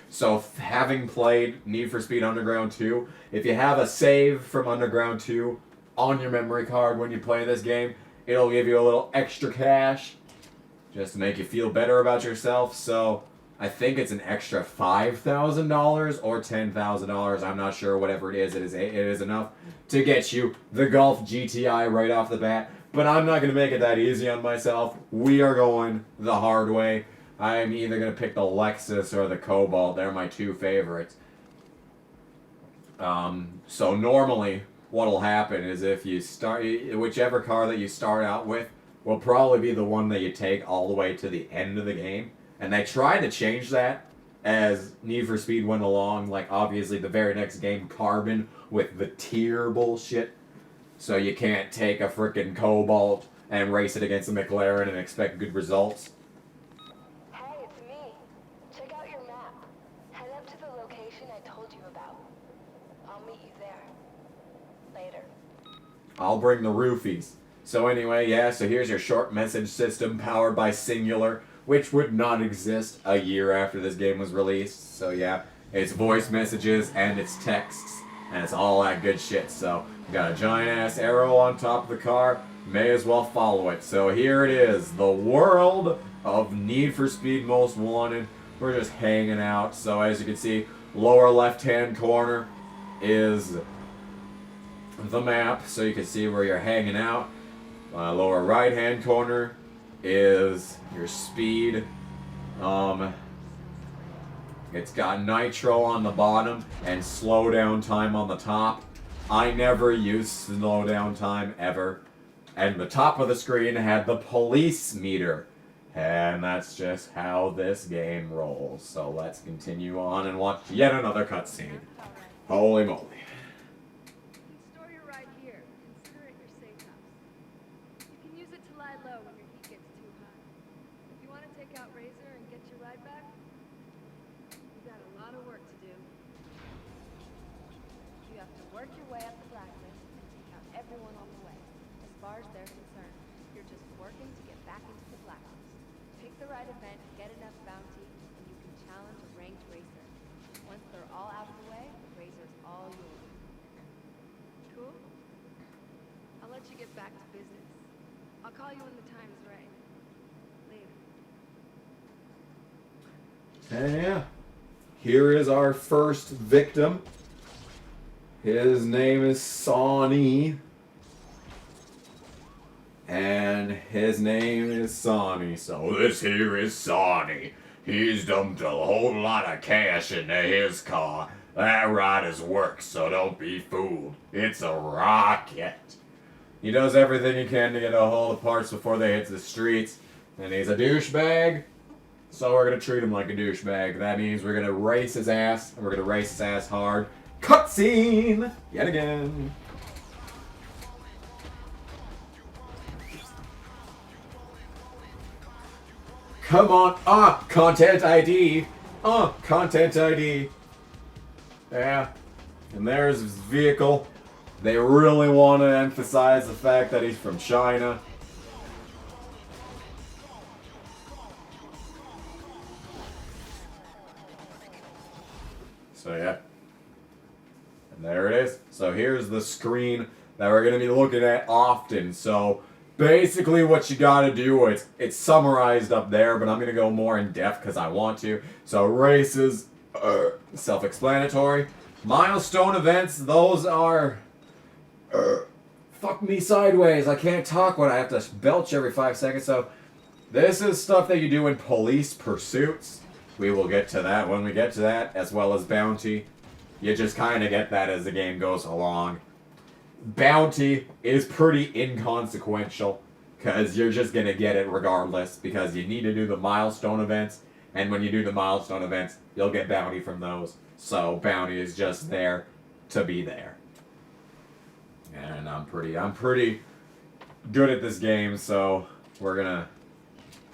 So, having played Need for Speed Underground 2, if you have a save from Underground 2 on your memory card when you play this game, it'll give you a little extra cash just to make you feel better about yourself. So, I think it's an extra $5,000 or $10,000. I'm not sure. Whatever it is enough to get you the Golf GTI right off the bat. But I'm not going to make it that easy on myself. We are going the hard way. I'm either going to pick the Lexus or the Cobalt. They're my two favorites. So normally, what'll happen is if you start, whichever car that you start out with will probably be the one that you take all the way to the end of the game. And they tried to change that as Need for Speed went along. Like, obviously, the very next game, Carbon, with the tier bullshit. So you can't take a frickin' Cobalt and race it against a McLaren and expect good results. Hey, it's me. Check out your map. Head up to the location I told you about. I'll meet you there. Later. I'll bring the roofies. So anyway, yeah, so here's your short message system powered by Singular, which would not exist a year after this game was released. So yeah, it's voice messages and it's texts, and it's all that good shit. So, got a giant ass arrow on top of the car, may as well follow it. So here it is, the world of Need for Speed Most Wanted. We're just hanging out. So as you can see, lower left hand corner is the map, so you can see where you're hanging out. Lower right hand corner is your speed. It's got nitro on the bottom and slow down time on the top. I never used slow down time ever. And the top of the screen had the police meter. And that's just how this game rolls. So let's continue on and watch yet another cutscene. Holy moly. Store your ride here. Consider it your safe house. You can use it to lie low when your heat gets too hot. If you want to take out Razor and get your ride back, you got a lot of work to do. You have to work your way up the blacklist and take out everyone on the way. As far as they're concerned, you're just working to get back into the blacklist. Pick the right event, get enough bounty, and you can challenge a ranked racer. Once they're all out of the way, Razor's all yours. Cool? I'll let you get back to business. I'll call you when the time's right. Later. And yeah, here is our first victim. His name is Sonny. And his name is Sonny. So this here is Sonny. He's dumped a whole lot of cash into his car. That ride is work, so don't be fooled. It's a rocket. He does everything he can to get a hold of parts before they hit the streets. And he's a douchebag. So we're gonna treat him like a douchebag. That means we're gonna race his ass, and we're gonna race his ass hard. Cutscene! Yet again. Come on, content ID. Content ID. Yeah. And there's his vehicle. They really want to emphasize the fact that he's from China. So yeah. And there it is. So here's the screen that we're going to be looking at often. So basically what you got to do, it's summarized up there, but I'm going to go more in depth because I want to. So races, self-explanatory. Milestone events, those are... fuck me sideways. I can't talk when I have to belch every 5 seconds. So this is stuff that you do in police pursuits. We will get to that when we get to that, as well as bounty. You just kind of get that as the game goes along. Bounty is pretty inconsequential, because you're just going to get it regardless, because you need to do the milestone events, and when you do the milestone events, you'll get bounty from those. So bounty is just there to be there. And I'm pretty good at this game, so we're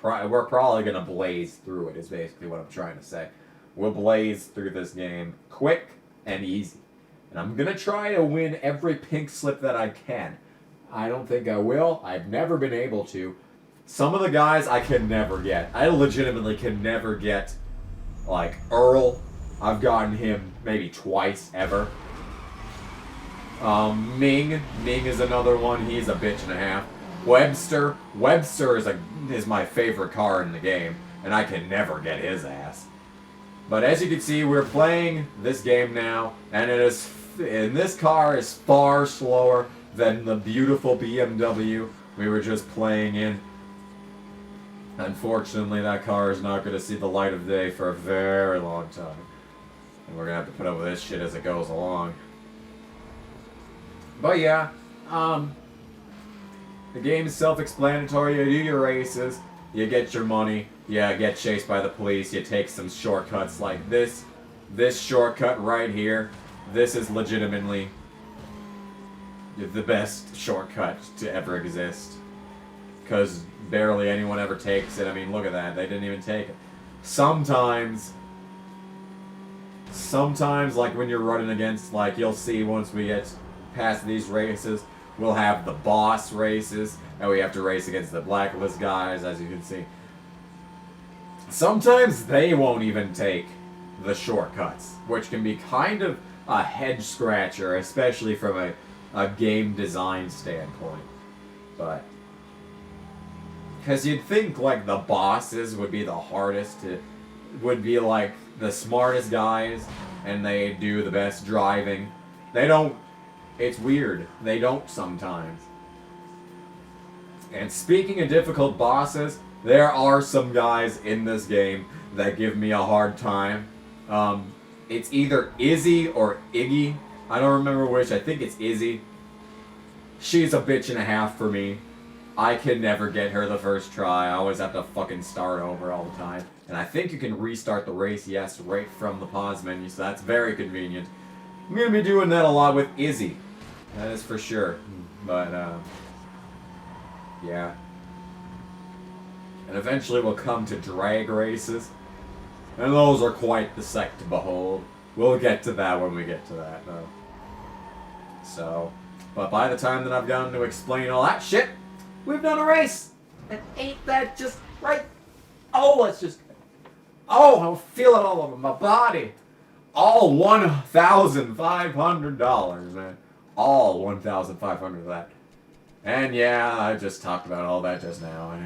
probably gonna blaze through it, is basically what I'm trying to say. We'll blaze through this game quick and easy. And I'm gonna try to win every pink slip that I can. I don't think I will. I've never been able to. Some of the guys I can never get. I legitimately can never get, like, Earl. I've gotten him maybe twice ever. Ming is another one. He's a bitch and a half. Webster is my favorite car in the game, and I can never get his ass. But as you can see, we're playing this game now, and this car is far slower than the beautiful BMW we were just playing in. Unfortunately, that car is not going to see the light of day for a very long time. And we're going to have to put up with this shit as it goes along. But yeah, the game is self-explanatory. You do your races, you get your money, you get chased by the police, you take some shortcuts like this. This shortcut right here, this is legitimately the best shortcut to ever exist. Because barely anyone ever takes it. I mean, look at that. They didn't even take it. Sometimes, like when you're running against, like you'll see once we get past these races, we'll have the boss races, and we have to race against the blacklist guys, as you can see. Sometimes they won't even take the shortcuts, which can be kind of a head scratcher, especially from a game design standpoint. But because you'd think like the bosses would be the hardest would be like the smartest guys, and they do the best driving. They don't. It's weird. They don't sometimes. And speaking of difficult bosses, there are some guys in this game that give me a hard time. It's either Izzy or Iggy. I don't remember which. I think it's Izzy. She's a bitch and a half for me. I can never get her the first try. I always have to fucking start over all the time. And I think you can restart the race, yes, right from the pause menu, so that's very convenient. I'm going to be doing that a lot with Izzy. That is for sure. But, yeah. And eventually we'll come to drag races. And those are quite the sight to behold. We'll get to that when we get to that, though. So, but by the time that I've gotten to explain all that shit, we've done a race! And ain't that just right? Oh, it's just... Oh, I feel it all over my body. All $1,500, man. All $1,500 of that. And yeah, I just talked about all that just now.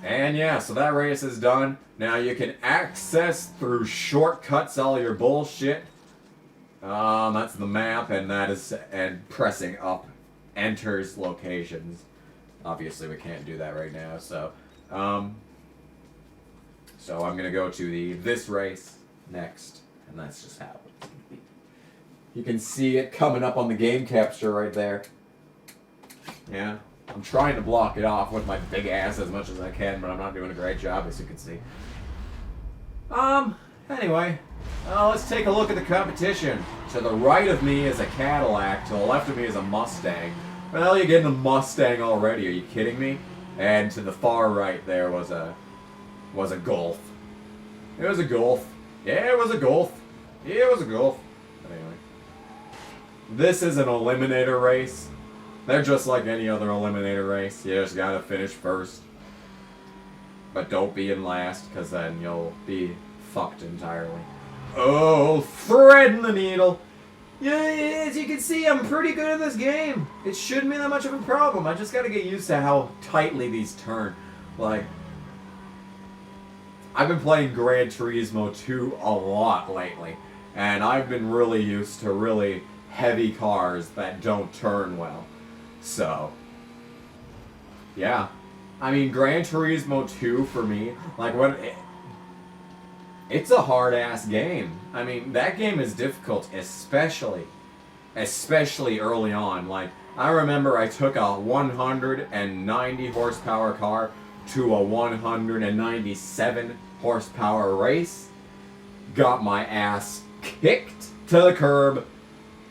And yeah, so that race is done. Now you can access through shortcuts all your bullshit. That's the map, and pressing up enters locations. Obviously, we can't do that right now, so so I'm gonna go to this race next, and that's just how it's gonna be. You can see it coming up on the game capture right there. Yeah, I'm trying to block it off with my big ass as much as I can, but I'm not doing a great job, as you can see. Anyway, let's take a look at the competition. To the right of me is a Cadillac, to the left of me is a Mustang. Well, you're getting a Mustang already, are you kidding me? And to the far right there was a Golf. It was a Golf. Yeah, it was a Golf. Yeah, it was a Golf. But anyway. This is an eliminator race. They're just like any other eliminator race. You just gotta finish first. But don't be in last, because then you'll be fucked entirely. Oh, threading the needle. Yeah, as you can see, I'm pretty good at this game. It shouldn't be that much of a problem. I just gotta get used to how tightly these turn. Like, I've been playing Gran Turismo 2 a lot lately, and I've been really used to really heavy cars that don't turn well. So, yeah. I mean, Gran Turismo 2 for me, like, it's a hard-ass game. I mean, that game is difficult, especially early on. Like, I remember I took a 190 horsepower car to a 197 horsepower race, got my ass kicked to the curb,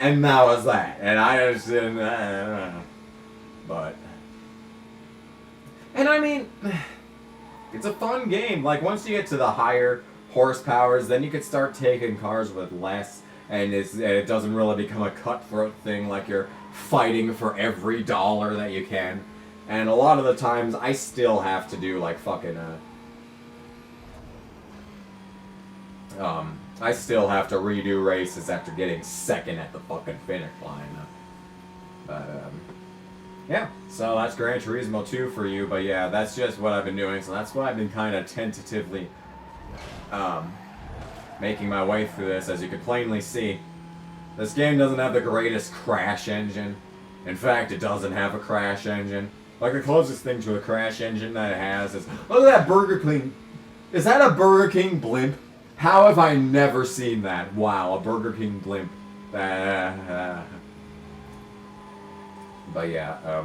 and that was that. And I just didn't, but, and I mean, it's a fun game. Like, once you get to the higher horsepowers, then you could start taking cars with less, and it doesn't really become a cutthroat thing like you're fighting for every dollar that you can. And a lot of the times, I still have to do, like, fucking, I still have to redo races after getting second at the fucking finish line. But, yeah. So that's Gran Turismo 2 for you. But yeah, that's just what I've been doing. So that's what I've been kind of tentatively, making my way through this. As you can plainly see, this game doesn't have the greatest crash engine. In fact, it doesn't have a crash engine. Like, the closest thing to a crash engine that it has is... Look at that Burger King. Is that a Burger King blimp? How have I never seen that? Wow, a Burger King blimp. But yeah,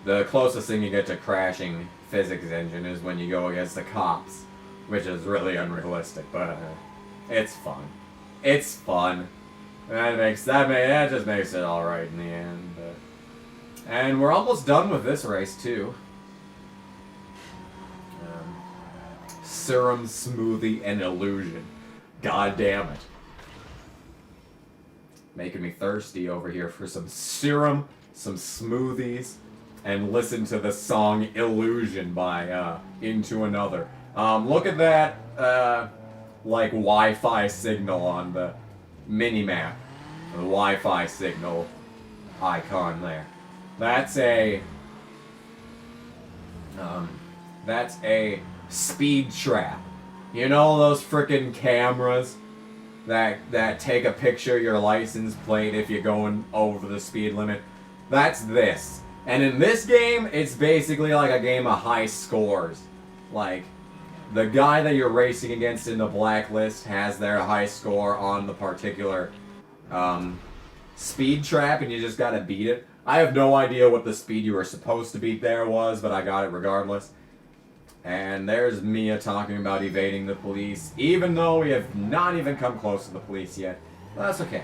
the closest thing you get to crashing physics engine is when you go against the cops, which is really unrealistic, but it's fun. It's fun. That just makes it all right in the end. And we're almost done with this race too. Serum, Smoothie, and Illusion. God damn it. Making me thirsty over here for some serum, some smoothies, and listen to the song Illusion by Into Another. Look at that, like, Wi-Fi signal on the mini-map. The Wi-Fi signal icon there. That's a speed trap. You know those frickin' cameras that take a picture of your license plate if you're going over the speed limit? That's this. And in this game, it's basically like a game of high scores. Like, the guy that you're racing against in the blacklist has their high score on the particular speed trap, and you just gotta beat it. I have no idea what the speed you were supposed to beat there was, but I got it regardless. And there's Mia talking about evading the police, even though we have not even come close to the police yet. But that's okay.